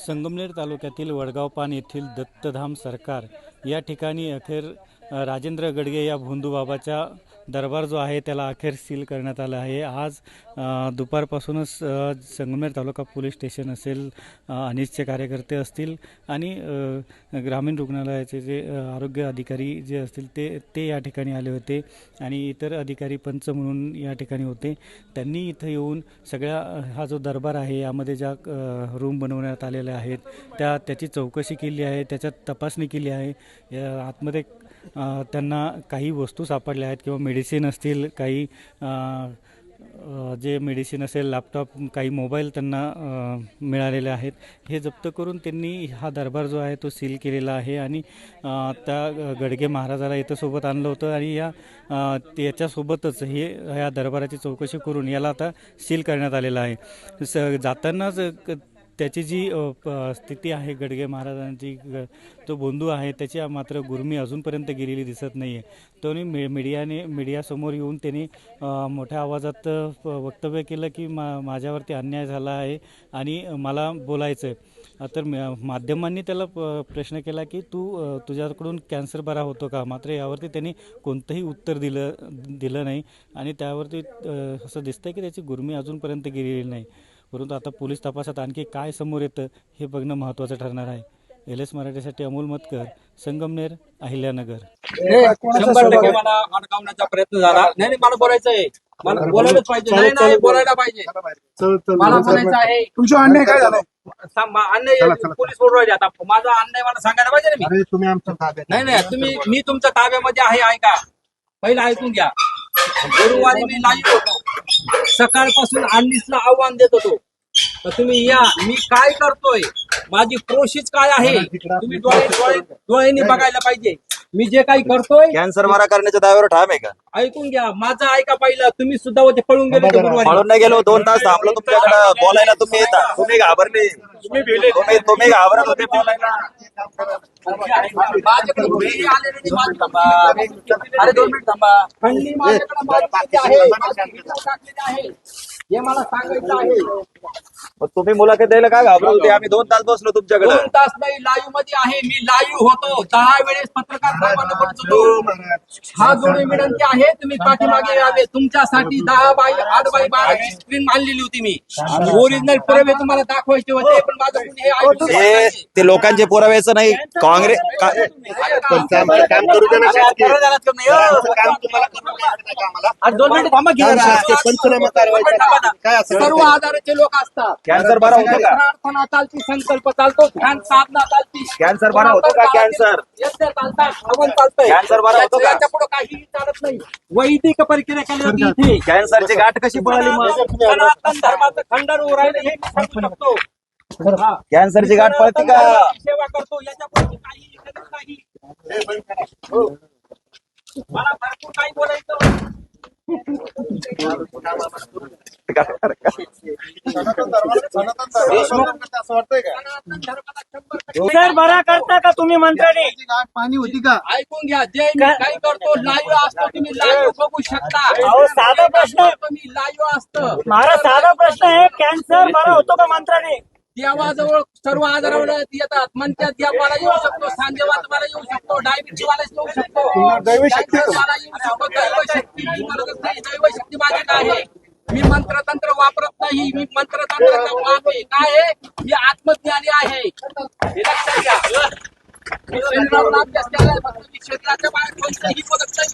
संगमनेर तालुक्यातील वडगावपान येथील दत्तधाम सरकार या ठिकाणी अखेर राजेंद्र गडगे या भोंदूबाबाचा दरबार जो आहे त्याला अखेर सील करण्यात आला आहे। आज दुपारपासूनच संगमनेर तालुका पोलीस स्टेशन असेल, अनिसचे कार्यकर्ते असतील आणि ग्रामीण रुग्णालयाचे जे आरोग्य अधिकारी जे असतील ते या ठिकाणी आले होते आणि इतर अधिकारी पंच म्हणून या ठिकाणी होते। त्यांनी इथं येऊन सगळ्या हा जो दरबार आहे यामध्ये ज्या रूम बनवण्यात आलेल्या आहेत त्याची चौकशी केली आहे, त्याच्यात तपासणी केली आहे। आतमध्ये त्यांना काही वस्तू सापडल्या आहेत किंवा मेडिसिन असतील, काही जे मेडिसिन असेल, लॅपटॉप, काही मोबाईल त्यांना मिळालेले आहेत। हे जप्त करून त्यांनी हा दरबार जो आहे तो सील केलेला आहे आणि त्या गडगे महाराजाला इथं सोबत आणलं होतं आणि त्याच्यासोबतच या दरबाराची चौकशी करून याला आता सील करण्यात आलेलं आहे। जातानाच त्याची जी स्थिती आहे गडगे महाराजांची, तो बोंधू आहे त्याची मात्र गुरमी अजूनपर्यंत गेलेली दिसत नाही आहे। तो मीडियासमोर येऊन त्यांनी मोठ्या आवाजात वक्तव्य केलं की माझ्यावरती अन्याय झाला आहे आणि मला बोलायचं आहे। तर माध्यमांनी त्याला प्रश्न केला की तुझ्याकडून कॅन्सर बरा होतो का, मात्र यावरती त्यांनी कोणतंही उत्तर दिलं नाही आणि त्यावरती असं दिसतंय की त्याची गुरमी अजूनपर्यंत गेलेली नाही। परंतु आता पोलीस तपासात आणखी काय समोर येतं हे बघणं महत्त्वाचं ठरणार आहे। LS मराठीसाठी अमोल मतकर, संगमनेर, अहिल्यानगर। 100% मला अडकवण्याचा प्रयत्न झाला। नाही मला बोलायचं आहे, मला बोलायलाच पाहिजे। नाही बोलायला पाहिजे, मला बोलायचं आहे। तुमचा अन्याय काय झाला? अन्याय पोलीस बोलू राहिले। आता माझा अन्याय मला सांगायला पाहिजे ना मी। तुम्ही आमच्या ताब्यात नाही मी तुमच्या ताब्यामध्ये आहे, ऐका पहिला ऐकून घ्या। गुरुवारी मी लाईव्ह होतो, सकाळपासून अन्नीसला आव्हान देत होतो तर तुम्ही या, मी काय करतोय, माझी प्रोसेस काय आहे तुम्ही डोळ्यांनी बघायला पाहिजे। मी जे काही करतोय कॅन्सर मारा करण्याच्या दाव्यावर ठाम आहे का? ऐकून घ्या, माझं ऐका पहिलं। तुम्ही सुद्धा होते, पळून गेले गुरुवारी। पळून नाही गेलो, 2 तास थांबलो तुमच्याकडे बोलायला। तुम्ही येता, तुम्ही घाबरले, तुम्ही घाबरत होते बोलायला। माझ्याकडे घरी आलेले अरे 2 मिनिट थांबा। खंडी माझ्याकडे मागितलेली आहे, माझी व्हिडिओ टाकलेली आहे, हे मला सांगायचं आहे। तुम्ही मुलाखत द्यायला काय घाबरत होते? आम्ही 2 तास बसलो तुमच्याकडे। 2 तास नाही, लाईव्ह मध्ये आहे मी, लाईव्ह होतो 10 वेळेस पत्रकार साहेबांना बोलत होतो। हा जोडी विनंती आहे, तुम्ही पाठीमागे यावे। तुमच्यासाठी 10 बाय 8 बाय 12 स्क्रीन मांडलेली होती मी। ओरिजिनल पुरावे तुम्हाला दाखवायचे होते, पण माझं कुणी हे ऐकू शकत नाही। ते लोकांचे पुरावेच नाही, काँग्रेस काम करू दे ना, काम तुम्हाला करू द्या आम्हाला। 2 मिनिट थांबा की जरा। पंचनामा कारवाई काय असं सर्व आधाराचे लोक असतात। कॅन्सर बरा होतो का? प्रार्थना चालती, संकल्प चालतो, ध्यान साधना चालती। कॅन्सर बरा होतो का? कॅन्सर यज्ञ चालतात, हवन चालतंय। कॅन्सर बरा होतो का? याच्या पुढे काहीही चालत नाही। वैदिक प्रक्रिया केली होती इथे। कॅन्सरची गाठ कशी पळाली मग? सनातन धर्माचं खंडन होऊ राहिलं हे मी सांगू शकतो। हा. कॅन्सरची गाठ पळते का? सेवा करतो, याच्या पुढे काहीही करत नाही। मला भरपूर काही बोलायचं। असं वाटतंय का? सनातन धर्माला 100% सर बरा करता का तुम्ही मंत्र्यांनी? पाणी होती का? ऐकून घ्या, जे मी काही करतो लाईव्ह असतो, तुम्ही लाईव्ह बघू शकता। अहो, साधा प्रश्न. मी लाईव्ह असतं। माझा साधा प्रश्न आहे, कॅन्सर बरा होतो का मंत्र्यांनी? देवाजवळ सर्व आजारावर येतात, म्हणतात देवाला येऊ शकतो, सांजेवाला येऊ शकतो, डायबिटीस वाला येऊ शकतो, दैवशक्ती कॅन्सरवाला येऊ शकतो। दैवशक्ती मी म्हणत नाही, दैवशक्ती माझी आहे। मी मंत्रतंत्र वापरत नाही, मी मंत्रतंत्राचा बाप आहे। काय आहे, मी आत्मज्ञानी आहे, हे लक्षात घ्या। मी शरीरावर अभ्यास केलाय, फक्त मी शरीराच्या बाहेर कोणत्याही बोलत नाही।